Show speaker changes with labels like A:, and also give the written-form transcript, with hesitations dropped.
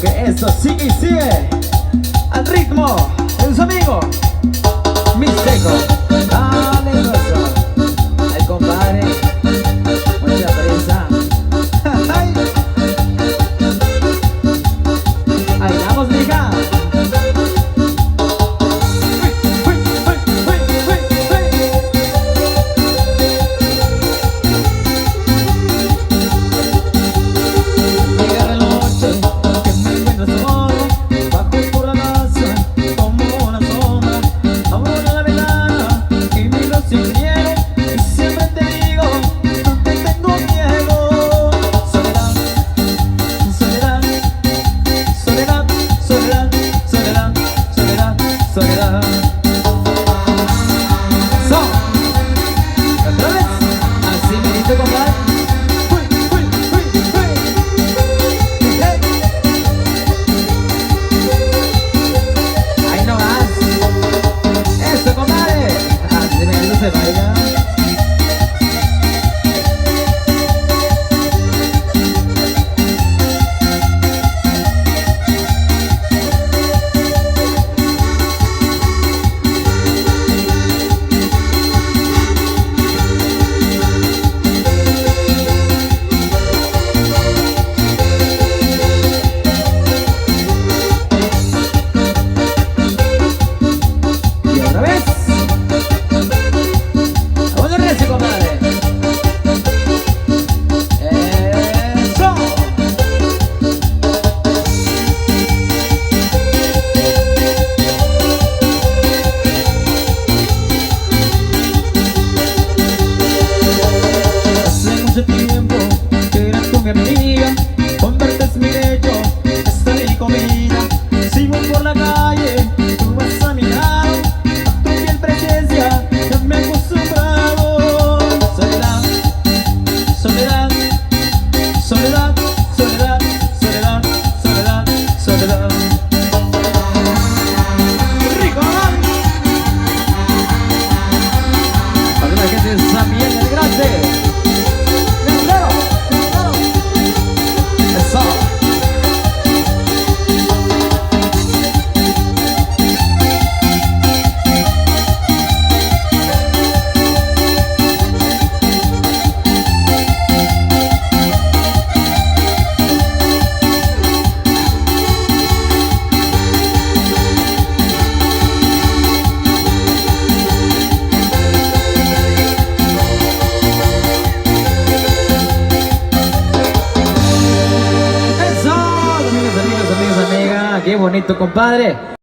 A: que esto sigue y sigue al ritmo de su amigo Mixteco. Dale gozo al compadre, mucha prisa. Ay. Ahí vamos, mija. Tiempo que eras tú mi amiga, con verte es mi lecho, esta es mi comida. Sigo por la calle, tú vas a mi lado, a tu fiel presencia ya me he acostumbrado. Soledad, soledad, soledad, soledad, soledad, soledad, soledad. Rico, para la gente de San Miguel del Grande. Qué bonito, compadre.